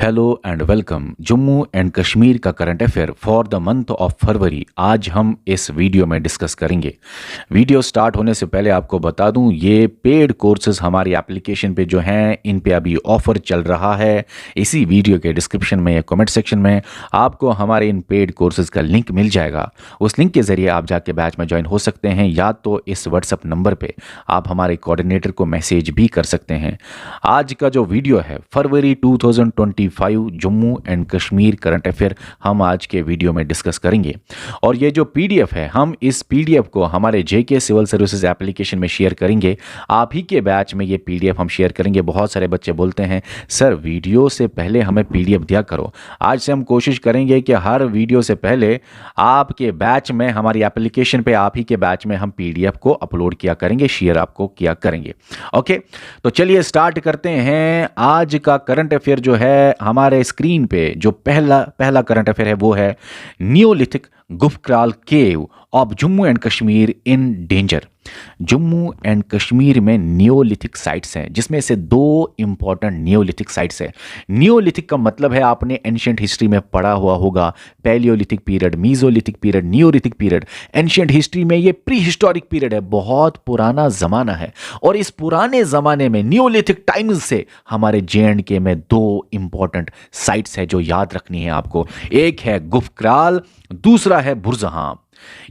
Hello and welcome. Jammu and Kashmir का current affair for the month of फरवरी आज हम इस वीडियो में डिस्कस करेंगे। वीडियो स्टार्ट होने से पहले आपको बता दूं, ये पेड कोर्सेज हमारी एप्लीकेशन पे जो हैं इन पे अभी ऑफर चल रहा है। इसी वीडियो के डिस्क्रिप्शन में या कमेंट सेक्शन में आपको हमारे इन पेड कोर्सेज का लिंक मिल जाएगा। उस लिंक के ज़रिए आप जाके बैच में ज्वाइन हो सकते हैं, या तो इस व्हाट्सएप नंबर पर आप हमारे कोऑर्डिनेटर को मैसेज भी कर सकते हैं। आज का जो वीडियो है फरवरी 2025 Jammu and Kashmir current affair हम आज के वीडियो में डिस्कस करेंगे। और ये जो पीडीएफ है, हम इस पीडीएफ को हमारे जेके सिविल सर्विसेज एप्लीकेशन में शेयर करेंगे। आप ही के बैच में ये पीडीएफ हम शेयर करेंगे। बहुत सारे बच्चे बोलते हैं सर वीडियो से पहले हमें पीडीएफ दिया करो। आज से हम कोशिश करेंगे कि हर वीडियो से पहले आपके बैच में, हमारी एप्लीकेशन पे आप ही के बैच में हम पीडीएफ को अपलोड किया करेंगे, शेयर आपको किया करेंगे। ओके, तो चलिए स्टार्ट करते हैं। आज का करंट अफेयर जो है हमारे स्क्रीन पे, जो पहला करंट अफेयर है वो है Neolithic Gufkral cave of Jammu and Kashmir in danger. Jammu and Kashmir में नियोलिथिक साइट्स हैं, जिसमें से दो इंपॉर्टेंट नियोलिथिक साइट्स हैं। नियोलिथिक का मतलब है, आपने एंशिएंट हिस्ट्री में पढ़ा हुआ होगा, Palaeolithic period, mesolithic period, Neolithic period. Ancient history में ये प्री हिस्टोरिक पीरियड है, बहुत पुराना जमाना है। और इस पुराने जमाने में नियोलिथिक टाइम्स से हमारे जे.एंड.के में दो इंपॉर्टेंट साइट्स है जो याद रखनी है आपको। एक है गुफक्राल, दूसरा है बुरजहाम।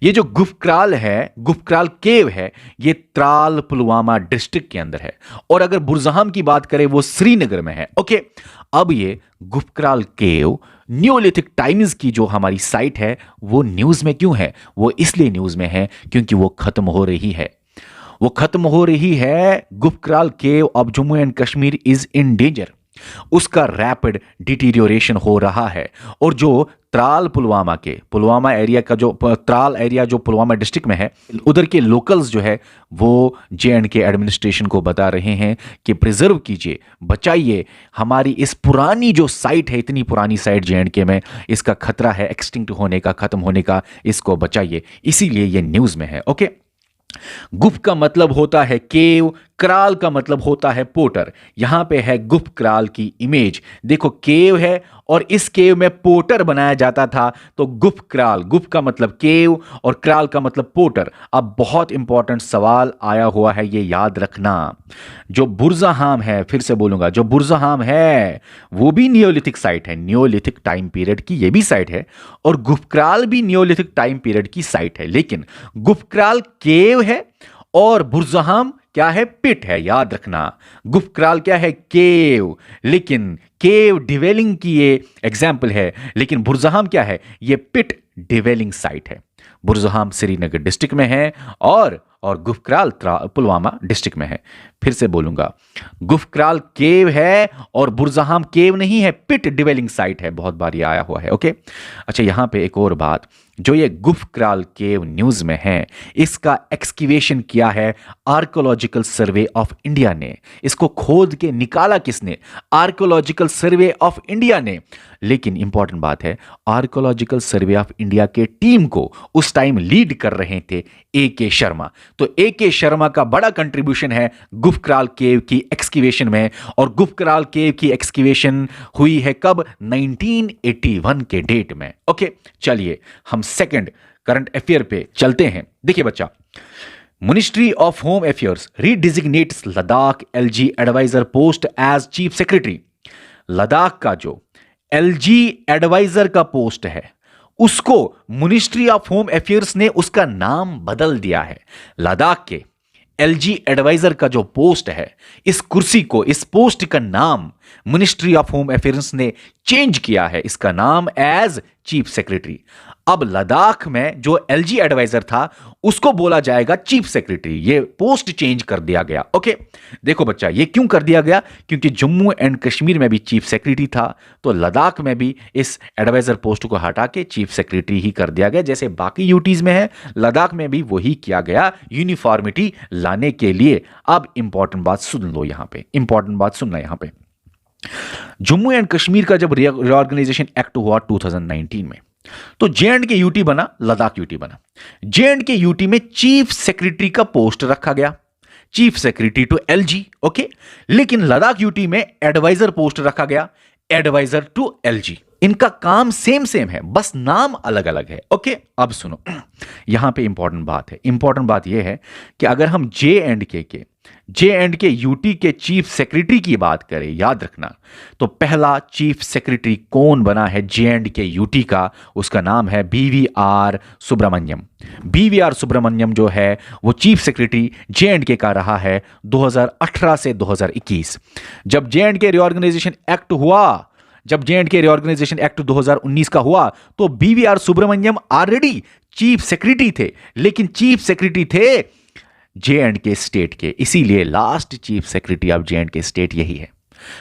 ये जो गुफक्राल है, गुफक्राल केव है, ये त्राल पुलवामा डिस्ट्रिक्ट के अंदर है। और अगर बुरजहाम की बात करें वो श्रीनगर में है। ओके, अब ये गुफक्राल केव नियोलिथिक टाइम्स की जो हमारी साइट है वो न्यूज में क्यों है? वो इसलिए न्यूज में है क्योंकि वो खत्म हो रही है। वो खत्म हो रही है। Gufkral cave of Jammu and Kashmir is in danger. उसका रैपिड डिटीरियोरेशन हो रहा है। और जो त्राल पुलवामा के, पुलवामा एरिया का जो त्राल एरिया जो पुलवामा डिस्ट्रिक्ट में है, उधर के लोकल्स जो है वो जे.एंड.के एडमिनिस्ट्रेशन को बता रहे हैं कि प्रिजर्व कीजिए, बचाइए हमारी इस पुरानी जो साइट है, इतनी पुरानी साइट जे.एंड.के में, इसका खतरा है एक्सटिंक्ट होने का, खत्म होने का, इसको बचाइए। इसीलिए ये न्यूज में है। ओके, गुफ का मतलब होता है केव, क्राल का मतलब होता है पोटर। यहां पे है गुफ क्राल की इमेज। देखो केव है और इस केव में पोटर बनाया जाता था, तो गुफ क्राल, गुफ का मतलब केव और क्राल का मतलब पोटर। अब बहुत इंपॉर्टेंट सवाल आया हुआ है, ये याद रखना। जो बुरजहाम है, फिर से बोलूंगा, जो बुरजहाम है वो भी नियोलिथिक साइट है, नियोलिथिक टाइम पीरियड की ये भी साइट है। और गुफक्राल भी नियोलिथिक टाइम पीरियड की साइट है। लेकिन गुफक्राल केव है और बुरजहाम क्या है? पिट है। याद रखना, गुफक्राल क्या है? केव। लेकिन केव डिवेलिंग की ये एग्जाम्पल है, लेकिन बुरजहाम क्या है? ये पिट डिवेलिंग साइट है। बुरजहाम श्रीनगर डिस्ट्रिक्ट में है और गुफक्राल पुलवामा डिस्ट्रिक्ट में है। फिर से बोलूंगा, गुफक्राल केव है और बुरजहाम केव नहीं है, पिट डिवेलिंग साइट है। बहुत बार ये आया हुआ है। ओके, अच्छा, यहां पे एक और बात, जो ये गुफक्राल केव न्यूज में है, इसका एक्सकेवेशन किया है आर्कोलॉजिकल सर्वे ऑफ इंडिया ने। इसको खोद के निकाला किसने? आर्कोलॉजिकल सर्वे ऑफ इंडिया ने। लेकिन इंपॉर्टेंट बात है, आर्कोलॉजिकल सर्वे ऑफ इंडिया के टीम को उस टाइम लीड कर रहे थे ए.के. शर्मा। तो ए.के. शर्मा का बड़ा कंट्रीब्यूशन है गुफक्राल केव की एक्सकेवेशन में। और गुफक्राल केव की एक्सकेवेशन हुई है कब? 1981 के डेट में। ओके, चलिए हम सेकंड करंट अफेयर पे चलते हैं। देखिए बच्चा, ministry of home affairs redesignates Ladakh LG adviser post as chief secretary. Ladakh का जो एलजी एडवाइजर का पोस्ट है, उसको मिनिस्ट्री ऑफ होम अफेयर्स ने उसका नाम बदल दिया है। लद्दाख के एलजी एडवाइजर का जो पोस्ट है, इस कुर्सी को, इस पोस्ट का नाम मिनिस्ट्री ऑफ होम अफेयर्स ने चेंज किया है, इसका नाम एज चीफ सेक्रेटरी। अब लद्दाख में जो एलजी एडवाइजर था उसको बोला जाएगा चीफ सेक्रेटरी। ये पोस्ट चेंज कर दिया गया। ओके, देखो बच्चा, ये क्यों कर दिया गया? क्योंकि जम्मू एंड कश्मीर में भी चीफ सेक्रेटरी था, तो लद्दाख में भी इस एडवाइजर पोस्ट को हटा के चीफ सेक्रेटरी ही कर दिया गया। जैसे बाकी यूटीज में है, लद्दाख में भी वही किया गया, यूनिफॉर्मिटी लाने के लिए। अब इंपॉर्टेंट बात सुन लो, यहां पे इंपॉर्टेंट बात सुनना। यहां पे जम्मू एंड कश्मीर का जब रीऑर्गेनाइजेशन एक्ट हुआ 2019 में, तो जे.एंड.के यूटी बना, लद्दाख यूटी बना। जे.एंड.के यूटी में चीफ सेक्रेटरी का पोस्ट रखा गया। Chief secretary to LG, okay. लेकिन लद्दाख यूटी में एडवाइजर पोस्ट रखा गया एडवाइजर टू एलजी। इनका काम सेम सेम है, बस नाम अलग अलग है। ओके, अब सुनो, यहां पे इंपॉर्टेंट बात है। इंपॉर्टेंट बात यह है कि अगर हम जे एंड के यूटी के चीफ सेक्रेटरी की बात करें, याद रखना, तो पहला चीफ सेक्रेटरी कौन बना है जे एंड के यूटी का, उसका नाम है BVR सुब्रमण्यम। BVR सुब्रमण्यम जो है वो chief secretary J and K का रहा है 2018 से 2021। जब J and K reorganisation act हुआ, जब J and K reorganisation act 2019 का हुआ, तो BVR Subrahmanyam already chief secretary थे, लेकिन चीफ सेक्रेटरी थे जे एंड के स्टेट के, इसीलिए last chief secretary of J and के स्टेट यही है।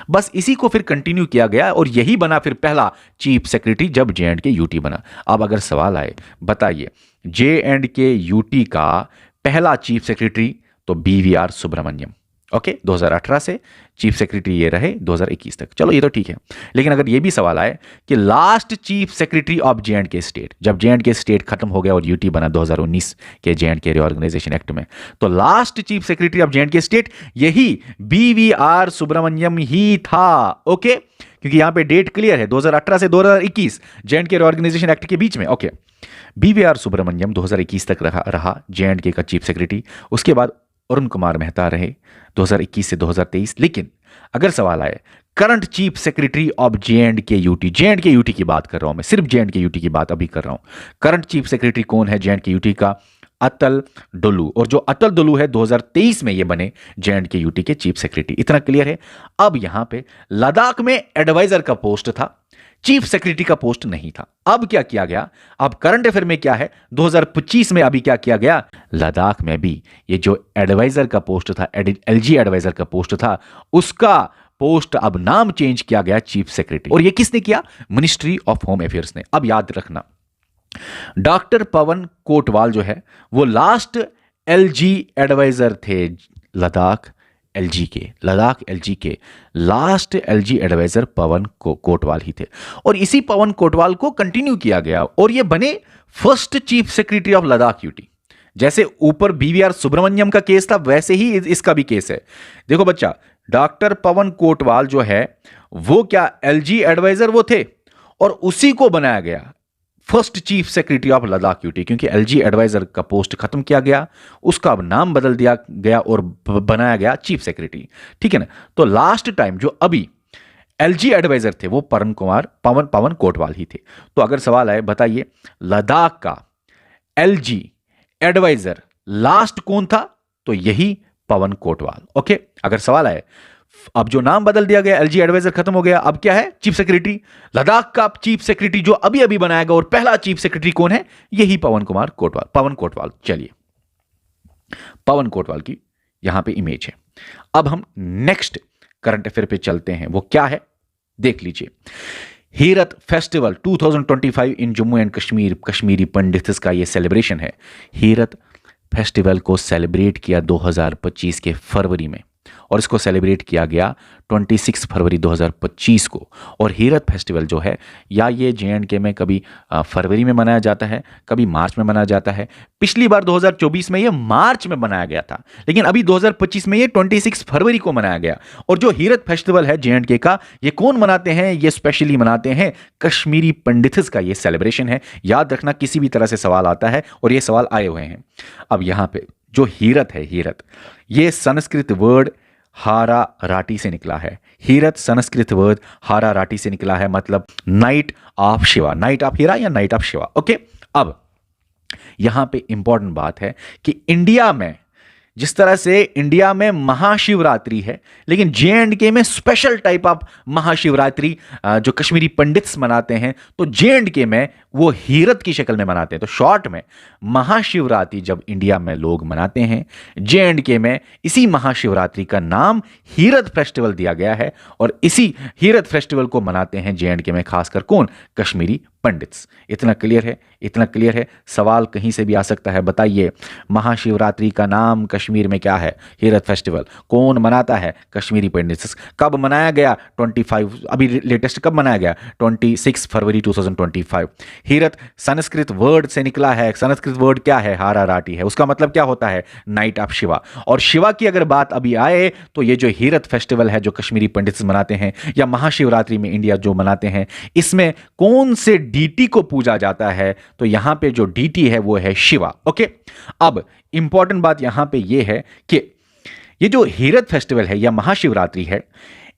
बस इसी को फिर कंटिन्यू किया गया और यही बना फिर पहला चीफ सेक्रेटरी जब जे एंड के यूटी बना। अब अगर सवाल आए, बताइए जे एंड के यूटी का पहला चीफ सेक्रेटरी तो BVR सुब्रमण्यम। ओके, 2018 से चीफ सेक्रेटरी ये रहे 2021 तक। चलो ये तो ठीक है, लेकिन अगर ये भी सवाल आए कि last chief secretary of J and के स्टेट, जब जे एंड के स्टेट खत्म हो गया और यूटी बना 2019 के जे एंड के रिऑर्गेनाइजेशन एक्ट में, तो last chief secretary of J and के स्टेट यही BVR सुब्रमण्यम ही था। ओके, क्योंकि यहां पे डेट क्लियर है, 2018 से 2021 जे एंड के रिऑर्गेनाइजेशन एक्ट के बीच में। ओके, BVR सुब्रमण्यम 2021 तक रहा जे एंड के का चीफ सेक्रेटरी। उसके बाद अरुण कुमार मेहता रहे 2021 से 2023। लेकिन अगर सवाल आए current chief secretary of J and के यूटी की बात कर रहा हूं मैं, सिर्फ जे एंड के यूटी की बात अभी कर रहा हूं। करंट चीफ सेक्रेटरी कौन है जे एंड के यूटी का? अतल डोलू। और जो अतल डोलू है 2023 में ये बने जे एंड के यूटी के चीफ सेक्रेटरी। इतना क्लियर है। अब यहां पे लद्दाख में एडवाइजर का पोस्ट था, चीफ सेक्रेटरी का पोस्ट नहीं था। अब क्या किया गया? अब करंट अफेयर में क्या है 2025 में, अभी क्या किया गया, लद्दाख में भी ये जो एडवाइजर का पोस्ट था, एलजी एडवाइजर का पोस्ट था, उसका पोस्ट अब नाम चेंज किया गया चीफ सेक्रेटरी। और ये किसने किया? मिनिस्ट्री ऑफ होम अफेयर्स ने। अब याद रखना, डॉक्टर पवन कोटवाल जो है वो लास्ट एलजी एडवाइजर थे लद्दाख एलजी के लास्ट एलजी एडवाइजर पवन कोटवाल ही थे। और इसी पवन कोटवाल को कंटिन्यू किया गया और ये बने first chief secretary of Ladakh UT. जैसे ऊपर BVR सुब्रमण्यम का केस था, वैसे ही इसका भी केस है। देखो बच्चा, डॉक्टर पवन कोटवाल जो है वो क्या एलजी एडवाइजर वो थे, और उसी को बनाया गया first chief secretary of Ladakh UT, क्योंकि एलजी एडवाइजर का पोस्ट खत्म किया गया, उसका अब नाम बदल दिया गया और बनाया गया चीफ सेक्रेटरी। ठीक है ना? तो लास्ट टाइम जो अभी एलजी एडवाइजर थे वो पवन कोटवाल ही थे। तो अगर सवाल आए, बताइए लद्दाख का एलजी एडवाइजर लास्ट कौन था? तो यही पवन कोटवाल। ओके, अगर सवाल आए, अब जो नाम बदल दिया गया, एलजी एडवाइजर खत्म हो गया, अब क्या है? Chief secretary. लद्दाख का चीफ सेक्रेटरी जो अभी अभी बनाया गया और पहला चीफ सेक्रेटरी कौन है? यही पवन कोटवाल। चलिए, पवन कोटवाल की यहां पे इमेज है। अब हम नेक्स्ट करंट अफेयर पे चलते हैं। वो क्या है देख लीजिए। Herath festival 2025 in Jammu and Kashmir, Kashmiri Pandits का ये सेलिब्रेशन है। हीरत फेस्टिवल को सेलिब्रेट किया 2025 के फरवरी में, और इसको सेलिब्रेट किया गया 26 फरवरी 2025 को। और हीरत फेस्टिवल जो है, या ये JNK में कभी फरवरी में मनाया जाता है, कभी मार्च में मनाया जाता है। पिछली बार 2024 में ये मार्च में मनाया गया था, लेकिन अभी 2025 में ये 26 फरवरी को मनाया गया। और जो हीरत फेस्टिवल है JNK का, ये कौन मनाते हैं? ये स्पेशली मनाते हैं कश्मीरी पंडित्स का ये सेलिब्रेशन है। याद रखना, किसी भी तरह से सवाल आता है और ये सवाल आए हुए हैं। अब यहां पे जो हीरत है, हीरत ये संस्कृत वर्ड हारा राटी से निकला है। हीरत संस्कृत वर्ड हारा राटी से निकला है, मतलब night of Shiva, night of Hira या नाइट ऑफ शिवा। ओके, अब यहां पे इंपॉर्टेंट बात है कि इंडिया में, जिस तरह से इंडिया में महाशिवरात्रि है, लेकिन JNK में स्पेशल टाइप ऑफ महाशिवरात्रि जो कश्मीरी पंडित्स मनाते हैं, तो JNK में वो हीरत की शक्ल में मनाते हैं। तो शॉर्ट में महाशिवरात्रि जब इंडिया में लोग मनाते हैं, JNK में इसी महाशिवरात्रि का नाम हीरत फेस्टिवल दिया गया है। और इसी हीरत फेस्टिवल को मनाते हैं JNK में खासकर कौन? कश्मीरी पंडित्स। इतना क्लियर है, इतना क्लियर है। सवाल कहीं से भी आ सकता है, बताइए महाशिवरात्रि का नाम कश्मीर में क्या है? हीरत फेस्टिवल। कौन मनाता है? कश्मीरी पंडित्स। कब मनाया गया? 25, अभी लेटेस्ट कब मनाया गया? 26 फरवरी 2025। हीरत संस्कृत वर्ड से निकला है। संस्कृत वर्ड क्या है? हाराराटी है। उसका मतलब क्या होता है? Night of Shiva. और शिवा की अगर बात अभी आए तो ये जो हीरत फेस्टिवल है जो कश्मीरी पंडित्स मनाते हैं, या महाशिवरात्रि में इंडिया जो मनाते हैं, इसमें कौन से डीटी को पूजा जाता है? तो यहां पे जो डीटी है वो है शिवा। ओके, अब इंपॉर्टेंट बात यहां पे ये है कि ये जो हीरत फेस्टिवल है या महाशिवरात्रि है,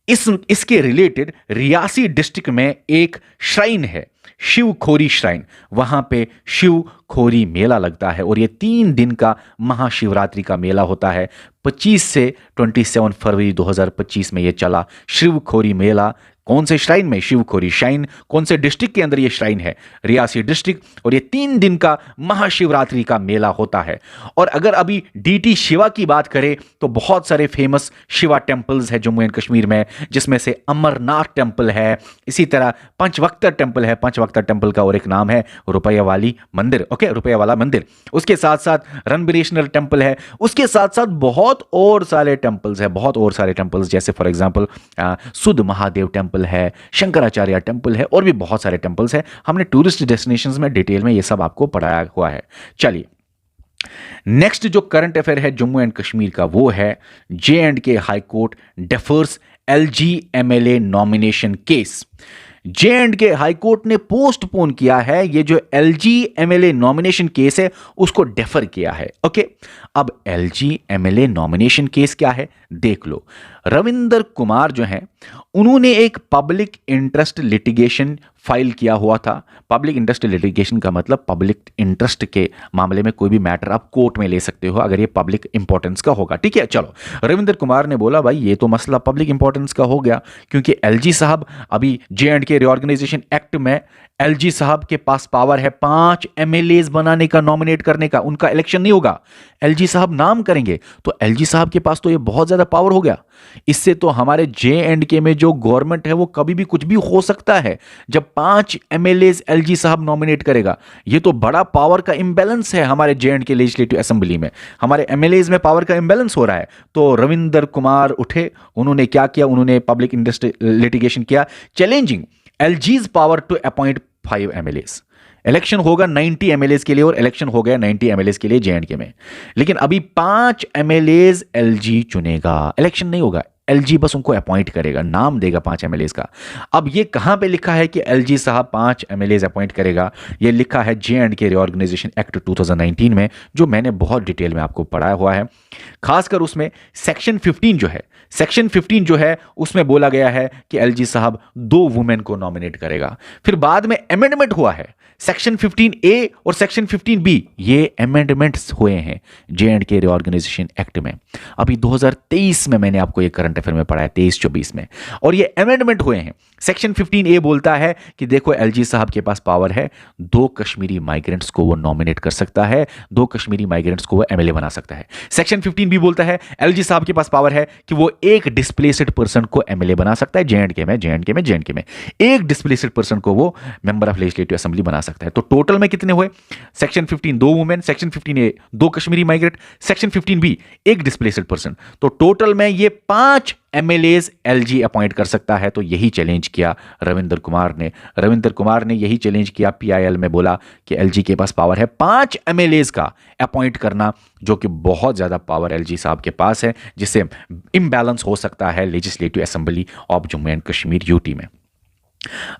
इसके रिलेटेड रियासी डिस्ट्रिक्ट में एक श्राइन है, शिव खोरी श्राइन। वहां पे शिव खोरी मेला लगता है और ये 3 दिन का महाशिवरात्रि का मेला होता है। 25 से 27 फरवरी 2025 में ये चला शिव खोरी मेला। कौन से श्राइन में? शिव खोरी श्राइन। कौन से डिस्ट्रिक्ट के अंदर ये श्राइन है? रियासी डिस्ट्रिक्ट। और ये 3 दिन का महाशिवरात्रि का मेला होता है। और अगर अभी डीटी शिवा की बात करें तो बहुत सारे फेमस शिवा टेम्पल्स है जम्मू एंड कश्मीर में, जिसमें से अमरनाथ टेम्पल है, इसी तरह पंचवक्तर टेम्पल है। पंचवक्तर टेम्पल का और एक नाम है रुपया वाली मंदिर। ओके, रुपया वाला मंदिर। उसके साथ साथ रणबीरेश्वर टेम्पल है। उसके साथ साथ बहुत और सारे टेम्पल्स है, बहुत और सारे टेम्पल्स, जैसे फॉर एग्जाम्पल सुध महादेव टेम्पल है, शंकराचार्य टेम्पल है, और भी बहुत सारे टेम्पल्स हैं। हमने टूरिस्ट डेस्टिनेशंस में डिटेल में ये सब आपको पढ़ाया हुआ है। चलिए, नेक्स्ट जो करंट अफेयर है जम्मू एंड कश्मीर का वो है J&K high court defers LG MLA nomination case. J&K high court ने पोस्टपोन किया है ये जो LG MLA नॉमिनेशन केस है, उसको डेफर किया है। ओके, अब LG MLA नॉमिनेशन केस क्या है देख लो। रविंदर कुमार जो हैं, उन्होंने एक पब्लिक इंटरेस्ट लिटिगेशन फाइल किया हुआ था। पब्लिक इंटरेस्ट लिटिगेशन का मतलब पब्लिक इंटरेस्ट के मामले में कोई भी मैटर आप कोर्ट में ले सकते हो अगर ये पब्लिक इंपॉर्टेंस का होगा। ठीक है, चलो, रविंदर कुमार ने बोला भाई ये तो मसला पब्लिक इंपॉर्टेंस का हो गया, क्योंकि LG साहब अभी J&K रिऑर्गेनाइजेशन एक्ट में LG साहब के पास पावर है 5 MLAs बनाने का, नॉमिनेट करने का। उनका इलेक्शन नहीं होगा, LG साहब नाम करेंगे। तो LG साहब के पास तो ये बहुत ज्यादा पावर हो गया। इससे तो हमारे J&K में जो गवर्नमेंट है वो कभी भी कुछ भी हो सकता है जब 5 MLAs LG साहब नॉमिनेट करेगा। ये तो बड़ा पावर का इंबैलेंस है हमारे J&K लेजिस्लेटिव असेंबली में, हमारे MLAs में पावर का इंबैलेंस हो रहा है। तो रविंदर कुमार उठे, उन्होंने क्या किया? उन्होंने पब्लिक इंटरेस्ट लिटिगेशन किया, challenging LG's power to appoint 5 MLAs। Election होगा 90 MLAs के लिए, और इलेक्शन हो गया 90 MLAs के लिए J&K में। लेकिन अभी 5 MLAs LG चुनेगा, इलेक्शन नहीं होगा। LG बस उनको अपॉइंट करेगा, नाम देगा 5 MLAs का। अब ये कहां पे लिखा है कि LG साहब 5 MLAs अपॉइंट करेगा? ये लिखा है J&K रिऑर्गेनाइजेशन एक्ट 2019 में, जो मैंने बहुत डिटेल में आपको पढ़ाया हुआ है। खासकर उसमें सेक्शन 15 जो है उसमें बोला गया है कि LG साहब 2 वुमेन को नॉमिनेट करेगा। फिर बाद में अमेंडमेंट हुआ है, सेक्शन 15A और सेक्शन 15B, ये अमेंडमेंट्स हुए हैं J&K रिऑर्गेनाइजेशन एक्ट में। अभी 2023 में मैंने आपको ये करंट अफेयर में पढ़ा है, 23-24 में, और ये अमेंडमेंट हुए हैं। सेक्शन 15A बोलता है कि देखो LG साहब के पास पावर है 2 कश्मीरी माइग्रेंट्स को वो नॉमिनेट कर सकता है, 2 कश्मीरी माइग्रेंट्स को वो MLA बना सकता है। सेक्शन 15B बोलता है LG साहब के पास पावर है कि वो एक डिस्प्लेस्ड पर्सन को MLA बना सकता है J&K में एक डिस्प्लेस्ड पर्सन को वो मेंबर ऑफ लेजिस्लेटिव असेंबली बना सकता है। तो टोटल में कितने हुए? Section 15 2 women, section 15A 2 Kashmiri migrant, section 15B एक डिस्प्लेस्ड पर्सन। तो टोटल में ये 5 MLAs LG अपॉइंट कर सकता है। तो यही चैलेंज किया रविंदर कुमार ने यही चैलेंज किया PIL में, बोला कि LG के पास पावर है 5 MLAs का अपॉइंट करना, जो कि बहुत ज्यादा पावर LG साहब के पास है, जिससे इम्बैलेंस हो सकता है legislative assembly of Jammu and Kashmir UT में।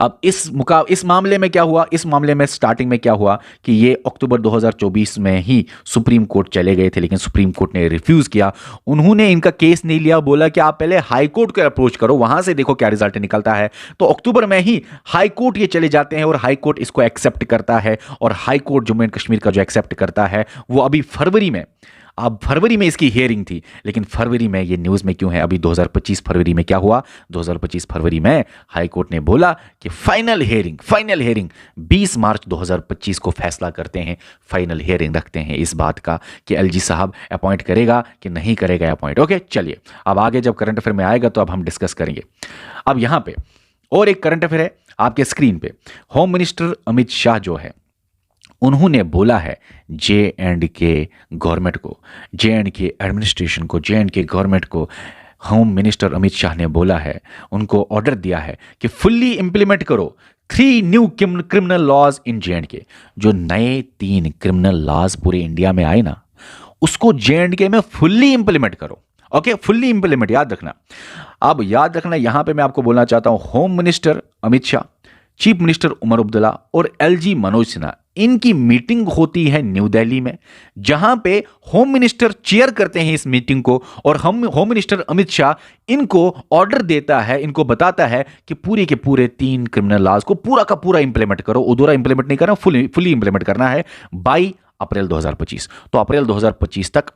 अब इस मामले में क्या हुआ? इस मामले में स्टार्टिंग में क्या हुआ कि ये अक्टूबर 2024 में ही सुप्रीम कोर्ट चले गए थे, लेकिन सुप्रीम कोर्ट ने रिफ्यूज किया। उन्होंने इनका केस नहीं लिया, बोला कि आप पहले हाई कोर्ट को अप्रोच करो, वहां से देखो क्या रिजल्ट निकलता है। तो अक्टूबर में ही हाई कोर्ट ये चले जाते हैं और हाई कोर्ट इसको एक्सेप्ट करता है, और high court Jammu and Kashmir का जो एक्सेप्ट करता है वो अभी फरवरी में, अब फरवरी में इसकी हियरिंग थी। लेकिन फरवरी में ये न्यूज़ में क्यों है? अभी 2025 फरवरी में क्या हुआ? 2025 फरवरी में हाई कोर्ट ने बोला कि फाइनल हियरिंग 20 मार्च 2025 को फैसला करते हैं, फाइनल हियरिंग रखते हैं इस बात का कि LG साहब अपॉइंट करेगा कि नहीं करेगा अपॉइंट। ओके, चलिए अब आगे जब करंट अफेयर में आएगा तो अब हम डिस्कस करेंगे। अब यहां पे और एक करंट अफेयर है आपके स्क्रीन पे, होम मिनिस्टर अमित शाह जो है उन्होंने बोला है जे एंड के गवर्नमेंट को, जे एंड के एडमिनिस्ट्रेशन को, जे एंड के गवर्नमेंट को, होम मिनिस्टर अमित शाह ने बोला है, उनको ऑर्डर दिया है कि फुल्ली इंप्लीमेंट करो 3 new criminal laws in J and K. जो नए 3 क्रिमिनल लॉज पूरे इंडिया में आए ना, उसको जे एंड के में फुल्ली इंप्लीमेंट करो। ओके, फुल्ली इंप्लीमेंट, याद रखना। अब याद रखना, यहां पे मैं आपको बोलना चाहता हूं, home minister Amit Shah, chief minister Omar Abdullah और एलजी मनोज सिन्हा, इनकी मीटिंग होती है न्यू दिल्ली में, जहां पे होम मिनिस्टर चेयर करते हैं इस मीटिंग को, और हम होम मिनिस्टर अमित शाह इनको ऑर्डर देता है, इनको बताता है कि पूरे के पूरे 3 क्रिमिनल लॉज को पूरा का पूरा इंप्लीमेंट करो। उधरा इंप्लीमेंट नहीं करना, फुली इंप्लीमेंट करना है बाई अप्रैल 2025। तो अप्रैल 2025 तक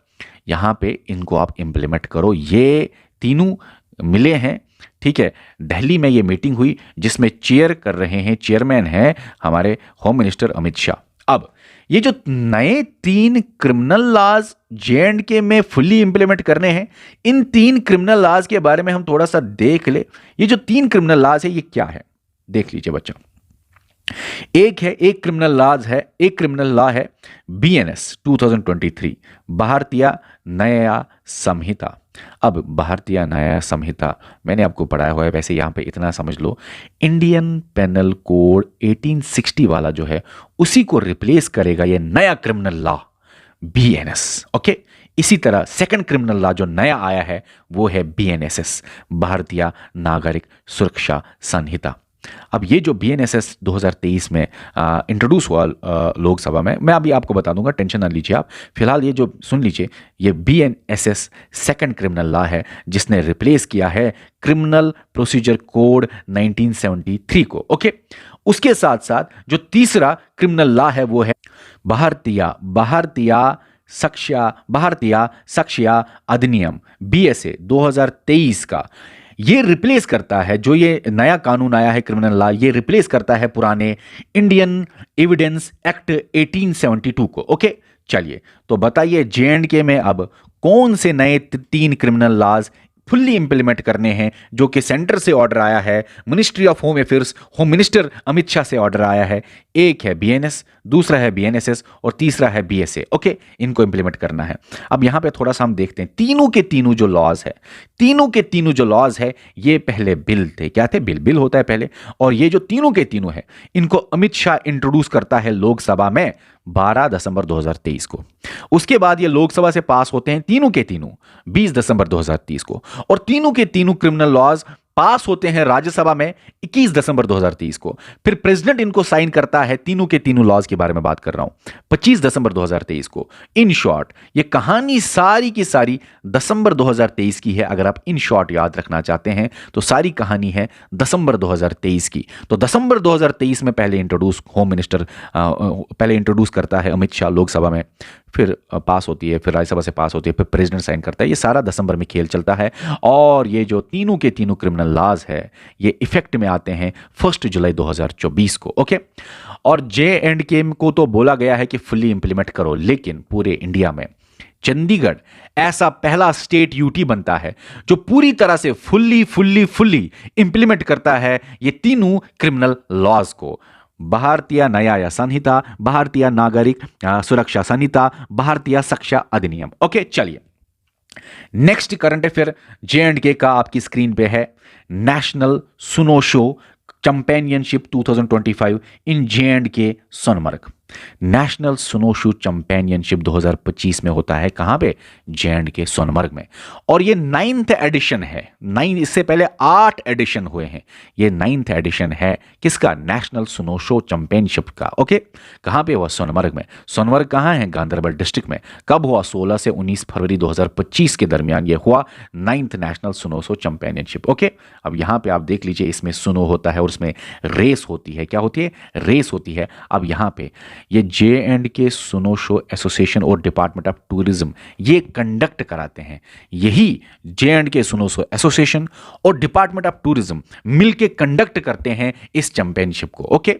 यहां पे इनको आप इंप्लीमेंट करो। ये तीनों मिले हैं, ठीक है, दिल्ली में ये मीटिंग हुई जिसमें चेयर कर रहे हैं, चेयरमैन हैं हमारे होम मिनिस्टर अमित शाह। अब ये जो नए 3 क्रिमिनल लॉज जे एंड के में फुल्ली इंप्लीमेंट करने हैं, इन 3 क्रिमिनल लॉज के बारे में हम थोड़ा सा देख ले। ये जो 3 क्रिमिनल लॉज है ये क्या है, देख लीजिए बच्चों। एक क्रिमिनल लॉ है बीएनएस 2023, भारतीय न्याय संहिता। अब भारतीय न्याय संहिता मैंने आपको पढ़ाया हुआ है, वैसे यहां पे इतना समझ लो, इंडियन पेनल कोड 1860 वाला जो है उसी को रिप्लेस करेगा ये नया क्रिमिनल लॉ बीएनएस। ओके, इसी तरह सेकंड क्रिमिनल लॉ जो नया आया है वो है बीएनएसएस, भारतीय नागरिक सुरक्षा संहिता। अब ये जो बीएनएसएस 2023 में इंट्रोड्यूस हुआ लोकसभा में, मैं अभी आपको बता दूंगा, टेंशन ना लीजिए आप। फिलहाल ये जो सुन लीजिए, ये बीएनएसएस सेकंड क्रिमिनल लॉ है जिसने रिप्लेस किया है क्रिमिनल प्रोसीजर कोड 1973 को। ओके, उसके साथ साथ जो तीसरा क्रिमिनल लॉ है वो है भारतीय साक्ष्य अधिनियम बीएसए 2023 का। ये रिप्लेस करता है, जो ये नया कानून आया है क्रिमिनल लॉ, ये रिप्लेस करता है पुराने इंडियन एविडेंस एक्ट 1872 को। ओके, चलिए तो बताइए जे एंड के में अब कौन से नए 3 क्रिमिनल लॉज फुल्ली इंप्लीमेंट करने हैं, जो कि सेंटर से ऑर्डर आया है, ministry of home affairs, home minister Amit Shah से ऑर्डर आया है। एक है बीएनएस, दूसरा है बीएनएसएस और तीसरा है बीएसए। ओके, इनको इंप्लीमेंट करना है। अब यहां पे थोड़ा सा हम देखते हैं, तीनों के तीनों जो लॉज है, ये पहले बिल थे। क्या थे? बिल होता है पहले, और ये जो तीनों के तीनों है, इनको अमित शाह इंट्रोड्यूस करता है लोकसभा में 12 दिसंबर 2023 को। उसके बाद ये लोकसभा से पास होते हैं तीनों के तीनों 20 दिसंबर 2023 को, और तीनों के तीनों क्रिमिनल लॉज पास होते हैं राज्यसभा में 21 दिसंबर 2023 को। फिर प्रेसिडेंट इनको साइन करता है, तीनों के तीनों लॉज के बारे में बात कर रहा हूं, 25 दिसंबर 2023 को। इन शॉर्ट ये कहानी सारी की सारी दिसंबर 2023 की है। अगर आप इन शॉर्ट याद रखना चाहते हैं तो सारी कहानी है दिसंबर 2023 की। तो दिसंबर 2023 में पहले इंट्रोड्यूस करता है अमित शाह लोकसभा में, फिर पास होती है, फिर राज्यसभा से पास होती है, फिर प्रेसिडेंट साइन करता है। ये सारा दिसंबर में खेल चलता है, और ये जो तीनों के तीनों क्रिमिनल लॉज है ये इफेक्ट में आते हैं 1 जुलाई 2024 को। ओके, और जे एंड के को तो बोला गया है कि फुल्ली इंप्लीमेंट करो, लेकिन पूरे इंडिया में चंडीगढ़ ऐसा पहला स्टेट यूटी बनता है जो पूरी तरह से फुल्ली इंप्लीमेंट करता है ये तीनों क्रिमिनल लॉज को। भारतीय न्याय संहिता, भारतीय नागरिक सुरक्षा संहिता, भारतीय साक्ष्य अधिनियम। ओके, चलिए next current affair J and K का आपकी स्क्रीन पे है। National snow show championship 2025 in J and K Sonamarg. National snow show championship 2025 में होता है कहां पे? जे एंड के सोनमर्ग में। और ये 9th एडिशन है। इससे पहले 8 एडिशन हुए हैं, ये 9th एडिशन है किसका? नेशनल स्नो शो चैंपियनशिप का। ओके, कहां पे हुआ? सोनमर्ग में। सोनमर्ग कहां है? गांधरबल डिस्ट्रिक्ट में। कब हुआ? 16 से 19 फरवरी 2025 के दरमियान ये हुआ 9th national snow show championship. Okay, अब यहां पे आप देख लीजिए, इसमें स्नो होता है और उसमें रेस होती है। क्या होती है? रेस होती है। अब यहां पे ये J&K स्नो शो एसोसिएशन और डिपार्टमेंट ऑफ टूरिज्म ये कंडक्ट कराते हैं। यही J&K स्नो शो एसोसिएशन और डिपार्टमेंट ऑफ टूरिज्म मिलके कंडक्ट करते हैं इस चैंपियनशिप को। ओके,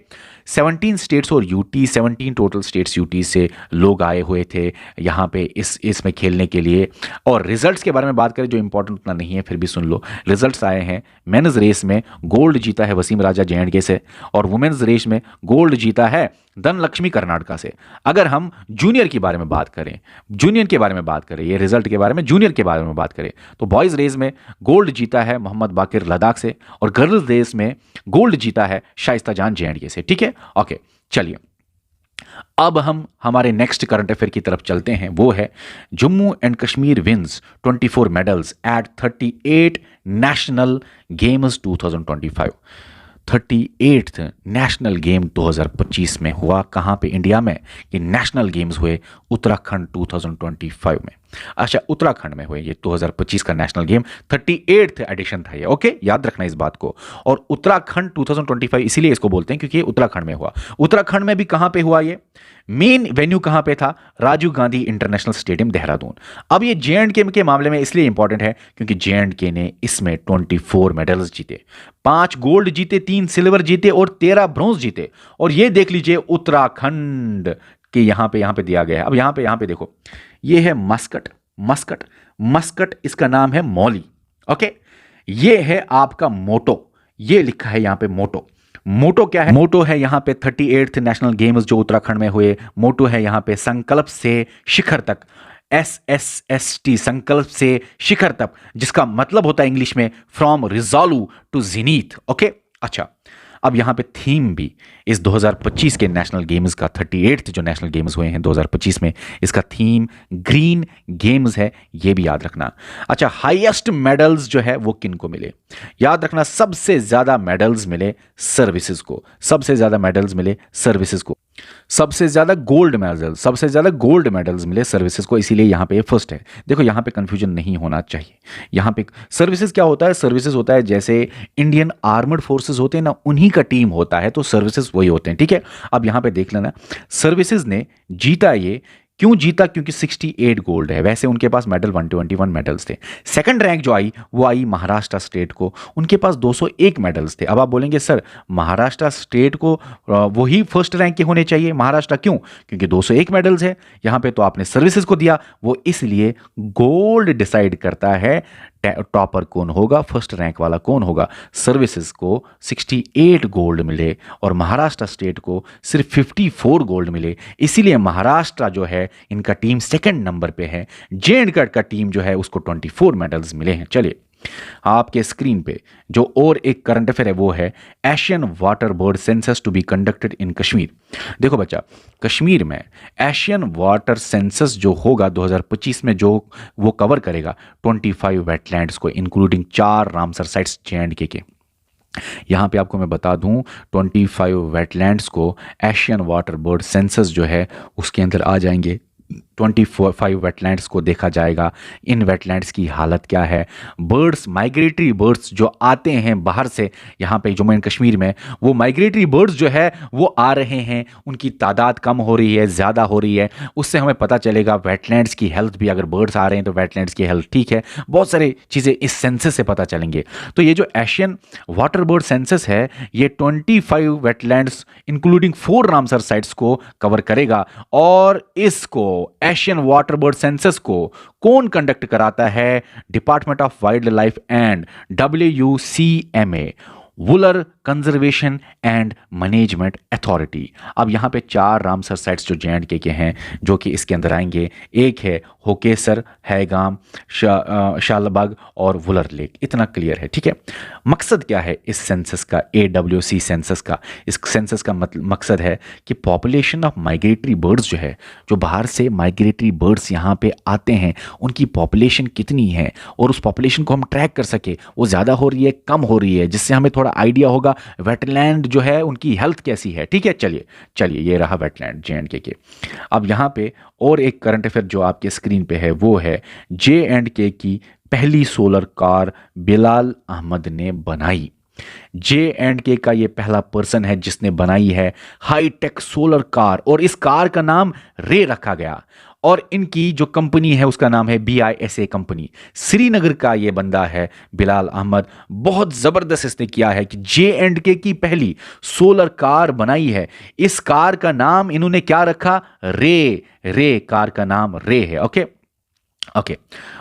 17 स्टेट्स और यूटी, 17 टोटल स्टेट्स यूटी से लोग आए हुए थे यहाँ पे इसमें खेलने के लिए। और रिजल्ट्स के बारे में बात करें जो इंपॉर्टेंट उतना नहीं है, फिर भी सुन लो। रिजल्ट्स आए हैं, मेंस रेस में गोल्ड जीता है वसीम राजा J&K से, और वुमेन्स रेस में गोल्ड जीता है धनलक्ष्मी कर्नाटका से। अगर हम जूनियर के बारे में बात करें, ये रिजल्ट के बारे में, जूनियर के बारे में बात करें, तो बॉयज रेस में गोल्ड जीता है मोहम्मद बाकिर लद्दाख से, और गर्ल्स रेस में गोल्ड जीता है शाइस्ता जान J&K से। ठीक है, ओके, चलिए अब हम हमारे नेक्स्ट करंट अफेयर की तरफ चलते हैं। वो है Jammu and Kashmir wins 24 medals at 38 national games 2025। 38th national game 2025 में हुआ। कहाँ पे? इंडिया में। ये नेशनल गेम्स हुए उत्तराखंड 2025 में। अच्छा, उत्तराखंड में हुए ये 2025 का नेशनल गेम, 38th एडिशन था ये। ओके, याद रखना इस बात को। और उत्तराखंड 2025 इसीलिए इसको बोलते हैं क्योंकि ये उत्तराखंड में हुआ। उत्तराखंड में भी कहाँ पे हुआ ये? मेन वेन्यू कहाँ पे था? Rajiv Gandhi international stadium Dehradun. अब ये J&K के मामले में इसलिए इंपॉर्टेंट है क्योंकि J&K ने इसमें 24 मेडल्स जीते, 5 गोल्ड जीते, 3 सिल्वर जीते और 13 ब्रॉन्ज जीते। और ये देख लीजिए उत्तराखंड के यहाँ पे दिया गया है। अब यहाँ पे देखो, ये है मस्कट, इसका नाम है मौली। ओके, ये है आपका मोटो, ये लिखा है यहाँ पे मोटो। मोटो क्या है? मोटो है यहाँ पे 38th नेशनल गेम्स जो उत्तराखंड में हुए। मोटो है यहाँ पे संकल्प से शिखर तक, SSST, संकल्प से शिखर तक, जिसका मतलब होता है इंग्लिश में फ्रॉम रिजॉल्व टू जीनीथ। ओके, अच्छा, अब यहाँ पे थीम भी इस 2025 के नेशनल गेम्स का, 38th जो नेशनल गेम्स हुए हैं 2025 में, इसका थीम ग्रीन गेम्स है, ये भी याद रखना। अच्छा, हाईएस्ट मेडल्स जो है वो किन को मिले? याद रखना, सबसे ज्यादा मेडल्स मिले सर्विसेज को, सबसे ज्यादा गोल्ड मेडल्स मिले सर्विसेज को, इसीलिए यहाँ पे फर्स्ट है। देखो यहाँ पे कंफ्यूजन नहीं होना चाहिए। यहाँ पे सर्विसेज क्या होता है? सर्विसेज होता है जैसे इंडियन आर्मड फोर्सेज होते हैं ना, उन्हीं का टीम होता है, तो सर्विसेज वही होते हैं। ठीक है, अब यहाँ पे देख लेना, सर्विसेज ने जीता ये क्यों जीता? क्योंकि 68 गोल्ड है। वैसे उनके पास मेडल 121 मेडल्स थे। सेकंड रैंक जो आई वो आई महाराष्ट्र स्टेट को, उनके पास 201 मेडल्स थे। अब आप बोलेंगे सर महाराष्ट्र स्टेट को वही फर्स्ट रैंक के होने चाहिए, महाराष्ट्र क्यों? क्योंकि 201 मेडल्स है। यहाँ पे तो आपने सर्विसेज को दिया, वो इसलिए गोल्ड डिसाइड करता है टॉपर कौन होगा, फर्स्ट रैंक वाला कौन होगा। सर्विसेज को 68 गोल्ड मिले और महाराष्ट्र स्टेट को सिर्फ 54 गोल्ड मिले, इसीलिए महाराष्ट्र जो है इनका टीम सेकंड नंबर पे है। J&K का टीम जो है उसको 24 मेडल्स मिले हैं। चलिए आपके स्क्रीन पे जो और एक करंट अफेयर है वो है Asian water bird census to be conducted in Kashmir. देखो बच्चा, कश्मीर में एशियन वाटर सेंसस जो होगा 2025 में, जो वो कवर करेगा 25 वेटलैंड्स को, इंक्लूडिंग 4 रामसर साइट्स J&K के। यहाँ पे आपको मैं बता दूं 25 वेटलैंड्स को एशियन वाटर बर्ड सेंसस जो है उसके अंदर आ जाएंगे। 25 वेटलैंड्स को देखा जाएगा, इन वेटलैंड्स की हालत क्या है। बर्ड्स, माइग्रेटरी बर्ड्स जो आते हैं बाहर से यहाँ पे जम्मू एंड कश्मीर में, वो माइग्रेटरी बर्ड्स जो है वो आ रहे हैं, उनकी तादाद कम हो रही है, ज़्यादा हो रही है। उससे हमें पता चलेगा वेटलैंड्स की हेल्थ भी, अगर बर्ड्स आ रहे हैं तो वेटलैंड्स की हेल्थ ठीक है। बहुत सारी चीज़ें इस सेंसस से पता चलेंगे। तो ये जो एशियन वाटर बर्ड सेंसस है ये 25 वेटलैंड्स इंक्लूडिंग 4 रामसर साइट्स को कवर करेगा। और इसको एशियन वाटर बर्ड सेंसस को कौन कंडक्ट कराता है? Department of wild life and WCMA, Wular conservation and management authority. अब यहाँ पे 4 रामसर साइट्स जो J&K के हैं जो कि इसके अंदर आएंगे। एक है होकेसर, हैगाम, शालबाग और वुलर लेक। इतना क्लियर है, ठीक है। मकसद क्या है इस सेंसस का, AWC सेंसस का? इस सेंसस का मकसद है कि पॉपुलेशन ऑफ माइग्रेटरी बर्ड्स जो है, जो बाहर से माइग्रेटरी बर्ड्स यहाँ पे आते हैं, उनकी पॉपुलेशन कितनी है और उस पॉपुलेशन को हम ट्रैक कर सके, वो ज़्यादा हो रही है, कम हो रही है, जिससे हमें थोड़ा आइडिया होगा वेटलैंड जो है उनकी हेल्थ कैसी है। ठीक है, चलिए ये रहा वेटलैंड J&K के। अब यहाँ पे और एक करंट अफेयर जो आपके स्क्रीन पे है वो है J&K की पहली सोलर कार बिलाल अहमद ने बनाई। J&K का ये पहला पर्सन है जिसने बनाई है हाईटेक सोलर कार, और इस कार का नाम रे रखा गया, और इनकी जो कंपनी है उसका नाम है BISA कंपनी। श्रीनगर का ये बंदा है बिलाल अहमद। बहुत जबरदस्त इसने किया है कि J&K की पहली सोलर कार बनाई है। इस कार का नाम इन्होंने क्या रखा? रे कार का नाम रे है। ओके।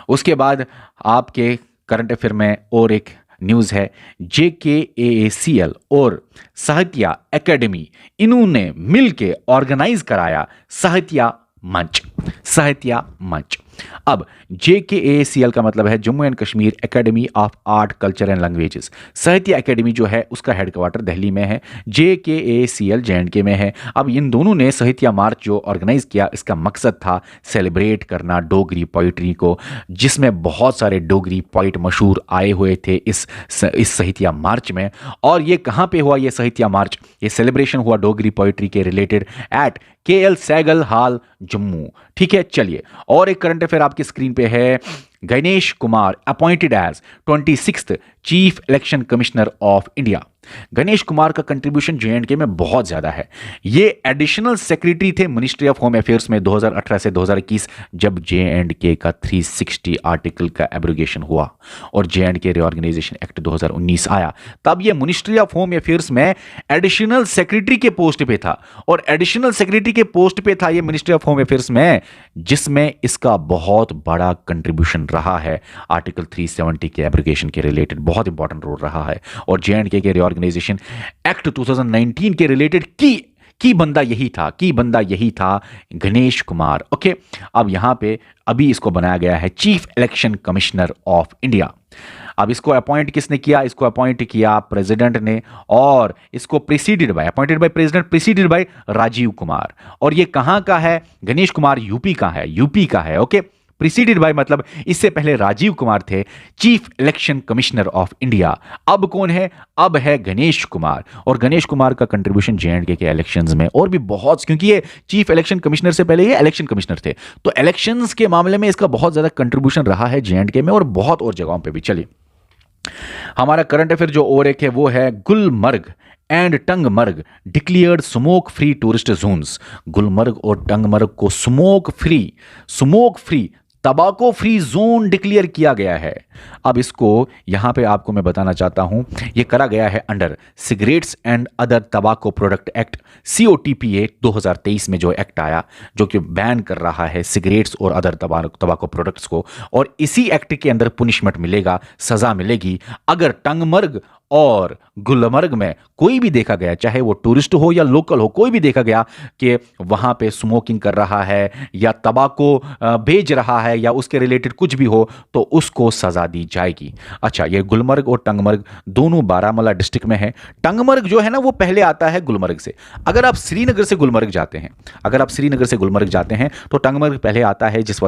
उसके बाद आपके करंट अफेयर में और एक न्यूज़ है। JKAACL और साहित्य एकेडमी, इन्होंने मिलके ऑर्गेनाइज कराया साहित्य मंच। अब JKAACL का मतलब है Jammu and Kashmir academy of art culture and languages. साहित्य एकेडमी जो है उसका हेडक्वार्टर दिल्ली में है, JKAACL J&K में है। अब इन दोनों ने साहित्य मार्च जो ऑर्गेनाइज किया, इसका मकसद था सेलिब्रेट करना डोगरी पोइट्री को, जिसमें बहुत सारे डोगरी पोइट मशहूर आए हुए थे इस साहित्य मार्च में। और ये कहाँ पे हुआ? ये साहित्य मार्च, ये सेलिब्रेशन हुआ डोगरी पोइट्री के related at KL Saigal hall Jammu. ठीक है, चलिए और एक करंट अफेयर आपकी स्क्रीन पे है। Ganesh Kumar appointed as 26th chief election commissioner of India. Ganesh Kumar का कंट्रीब्यूशन J&K में बहुत ज्यादा है। ये एडिशनल सेक्रेटरी थे मिनिस्ट्री ऑफ होम अफेयर्स में 2018 से 2021, जब J&K का 360 आर्टिकल का एब्रोगेशन हुआ और J&K रिऑर्गेनाइजेशन एक्ट 2019 आया, तब ये मिनिस्ट्री ऑफ होम अफेयर्स में एडिशनल सेक्रेटरी के पोस्ट पे था। और एडिशनल सेक्रेटरी के पोस्ट पे था ये मिनिस्ट्री ऑफ होम अफेयर्स में, जिसमें इसका बहुत बड़ा कंट्रीब्यूशन रहा है आर्टिकल 370 के एब्रोगेशन के रिलेटेड, बहुत इंपॉर्टेंट रोल रहा है। और J&K के रिऑर्गेनाइजेशन एक्ट 2019 के रिलेटेड की बंदा यही था गणेश कुमार। ओके, अब यहां पे अभी इसको बनाया गया है chief election commissioner of India. अब इसको अपॉइंट किसने किया? इसको अपॉइंट किया प्रेसिडेंट ने, और इसको appointed by president, preceded by Rajiv Kumar. और ये कहां का है? गणेश कुमार यूपी का है। ओके, प्रिसीडेड बाय मतलब इससे पहले राजीव कुमार थे chief election commissioner of India. अब कौन है? अब है गणेश कुमार। और गणेश कुमार का कंट्रीब्यूशन J&K के इलेक्शंस में और भी बहुत, क्योंकि ये चीफ इलेक्शन कमिश्नर से पहले ये इलेक्शन कमिश्नर थे, तो इलेक्शंस के मामले में इसका बहुत ज्यादा कंट्रीब्यूशन रहा है J&K में और बहुत और जगहों पर भी। चलिए हमारा करंट अफेयर जो और एक है वो है Gulmarg and Tangmarg declared smoke free tourist zones. Gulmarg और टंगमर्ग को स्मोक फ्री तंबाकू फ्री जोन डिक्लेयर किया गया है। अब इसको यहां पे आपको मैं बताना चाहता हूं, यह करा गया है अंडर सिगरेट्स एंड अदर तंबाकू प्रोडक्ट एक्ट COTPA 2023 में जो एक्ट आया, जो कि बैन कर रहा है सिगरेट्स और अदर तंबाकू प्रोडक्ट्स को। और इसी एक्ट के अंदर पुनिशमेंट मिलेगा, सजा मिलेगी, अगर टंगमर्ग और गुलमर्ग में कोई भी देखा गया, चाहे वो टूरिस्ट हो या लोकल हो, कोई भी देखा गया कि वहां पे स्मोकिंग कर रहा है या तंबाकू बेच रहा है या उसके रिलेटेड कुछ भी हो, तो उसको सजा दी जाएगी। अच्छा, ये गुलमर्ग और टंगमर्ग दोनों बारामूला डिस्ट्रिक्ट में है। टंगमर्ग जो है ना वो पहले आता है गुलमर्ग से। अगर आप श्रीनगर से गुलमर्ग जाते हैं तो टंगमर्ग पहले आता है, जिस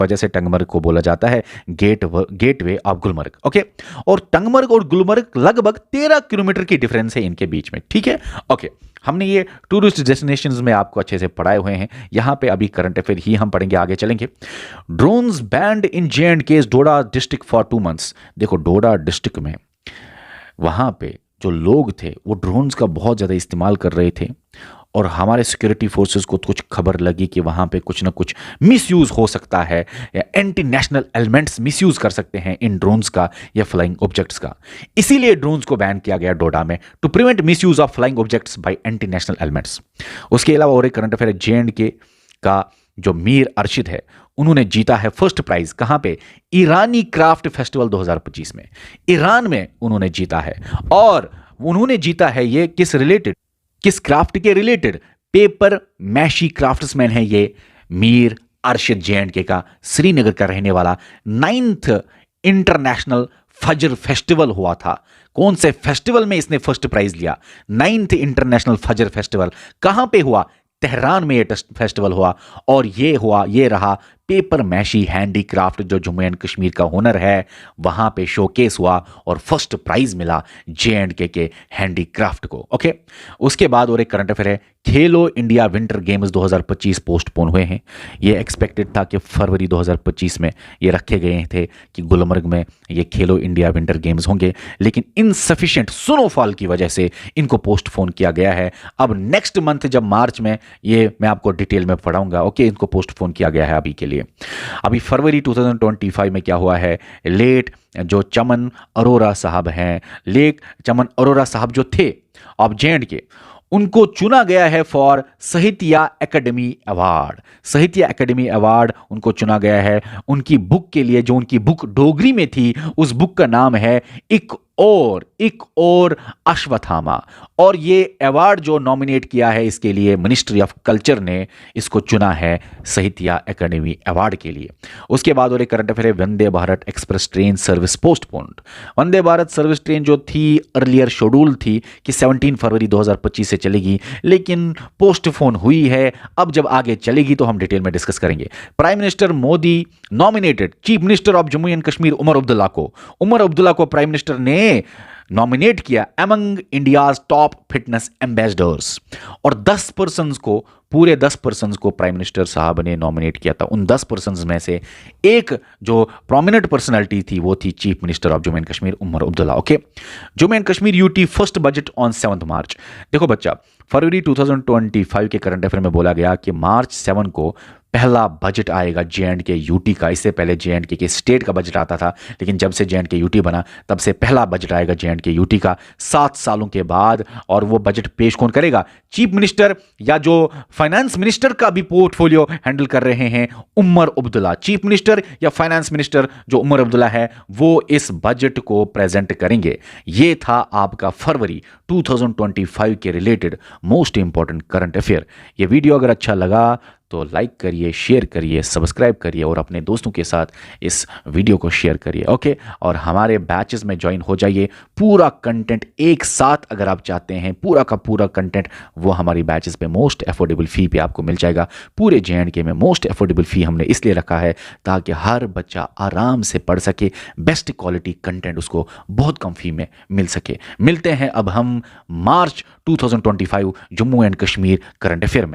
वजह से टंगमर्ग को बोला जाता है गेटवे ऑफ गुलमर्ग। ओके, और टंगमर्ग और गुलमर्ग लगभग 13 किलोमीटर की डिफरेंस है इनके बीच में। ठीक है, ओके, हमने ये टूरिस्ट डेस्टिनेशंस में आपको अच्छे से पढ़ाए हुए हैं। यहां पे अभी करंट अफेयर ही हम पढ़ेंगे, आगे चलेंगे। Drones band in J&K Doda district for 2 months। देखो, डोडा डिस्ट्रिक्ट में वहां पे जो लोग थे वो ड्रोन्स का बहुत ज्यादा इस्तेमाल कर रहे थे, और हमारे सिक्योरिटी फोर्सेस को कुछ खबर लगी कि वहां पे कुछ ना कुछ मिसयूज हो सकता है, या एंटी नेशनल एलिमेंट्स मिसयूज कर सकते हैं इन ड्रोन्स का या फ्लाइंग ऑब्जेक्ट्स का। इसीलिए ड्रोन्स को बैन किया गया डोडा में, to prevent misuse of flying objects by anti national elements. उसके अलावा और एक करंट अफेयर है, J&K का जो मीर अर्शिद है, उन्होंने जीता है फर्स्ट प्राइज। कहां पे? ईरानी क्राफ्ट फेस्टिवल 2025 में, ईरान में उन्होंने जीता है। और उन्होंने जीता है ये किस क्राफ्ट के रिलेटेड? पेपर मैशी क्राफ्ट्समैन है ये मीर अर्शिद, J&K का, श्रीनगर का रहने वाला। 9th इंटरनेशनल फजर फेस्टिवल हुआ था। कौन से फेस्टिवल में इसने फर्स्ट प्राइज लिया? 9th इंटरनेशनल फजर फेस्टिवल। कहां पे हुआ? तेहरान में ये फेस्टिवल हुआ, और ये रहा पेपर मैशी हैंडीक्राफ्ट जो जम्मू एंड कश्मीर का हुनर है वहां पे शोकेस हुआ और फर्स्ट प्राइज मिला J&K के हैंडीक्राफ्ट को। ओके, उसके बाद और एक करंट अफेयर है, खेलो इंडिया विंटर गेम्स 2025 पोस्टपोन हुए हैं। ये एक्सपेक्टेड था कि फरवरी 2025 में ये रखे गए थे कि गुलमर्ग में ये खेलो इंडिया विंटर गेम्स होंगे, लेकिन इनसफिशिएंट स्नोफॉल की वजह से इनको पोस्टपोन किया गया है। अब नेक्स्ट मंथ जब मार्च में, ये मैं आपको डिटेल में पढ़ाऊंगा। ओके, इनको पोस्टपोन किया गया है अभी के लिए। अभी फरवरी 2025 में क्या हुआ है, लेट जो चमन अरोरा साहब हैं, लेट चमन अरोरा साहब जो थे ऑफ J&K, उनको चुना गया है फॉर साहित्य एकेडमी अवार्ड। साहित्य एकेडमी अवार्ड उनको चुना गया है उनकी बुक के लिए, जो उनकी बुक डोगरी में थी। उस बुक का नाम है एक और अश्वत्थामा। और ये अवार्ड जो नॉमिनेट किया है इसके लिए मिनिस्ट्री ऑफ कल्चर ने इसको चुना है साहित्य एकेडमी अवार्ड के लिए। उसके बाद और एक करंट अफेयर है, Vande Bharat express train service postponed. Vande Bharat service train जो थी अर्लियर शेड्यूल थी कि 17 फरवरी 2025 से चलेगी, लेकिन पोस्टपोन हुई है। अब जब आगे चलेगी तो हम डिटेल में डिस्कस करेंगे। Prime minister Modi nominated chief minister of Jammu and Kashmir Omar Abdullah को प्राइम मिनिस्टर ने नॉमिनेट किया among India's top fitness ambassadors. और 10 पर्सन्स को, पूरे 10 पर्सन्स को प्राइम मिनिस्टर साहब ने नॉमिनेट किया था। उन 10 पर्सन्स में से एक जो प्रोमिनेंट पर्सनालिटी थी वो थी chief minister of Jammu and Kashmir Omar Abdullah. Okay, Jammu and Kashmir UT first budget on 7 March. देखो बच्चा, फरवरी 2025 के करंट अफेयर में बोला गया कि मार्च 7 को पहला बजट आएगा J&K यूटी का। इससे पहले J&K के स्टेट का बजट आता था, लेकिन जब से J&K यूटी बना तब से पहला बजट आएगा J&K यूटी का 7 सालों के बाद। और वो बजट पेश कौन करेगा, चीफ मिनिस्टर या जो फाइनेंस मिनिस्टर का भी पोर्टफोलियो हैंडल कर रहे हैं उमर अब्दुल्ला। चीफ मिनिस्टर या फाइनेंस मिनिस्टर जो उमर अब्दुल्ला है वो इस बजट को प्रेजेंट करेंगे। ये था आपका फरवरी 2025 के related most important current affair. ये वीडियो अगर अच्छा लगा तो लाइक करिए, शेयर करिए, सब्सक्राइब करिए और अपने दोस्तों के साथ इस वीडियो को शेयर करिए। ओके, और हमारे बैचेस में ज्वाइन हो जाइए। पूरा कंटेंट एक साथ अगर आप चाहते हैं, पूरा का पूरा कंटेंट, वो हमारी बैचेस पे मोस्ट अफोर्डेबल फी पे आपको मिल जाएगा। पूरे J&K में मोस्ट अफोर्डेबल फी हमने इसलिए रखा है ताकि हर बच्चा आराम से पढ़ सके, बेस्ट क्वालिटी कंटेंट उसको बहुत कम फी में मिल सके। मिलते हैं अब हम मार्च 2025 Jammu and Kashmir current affair में।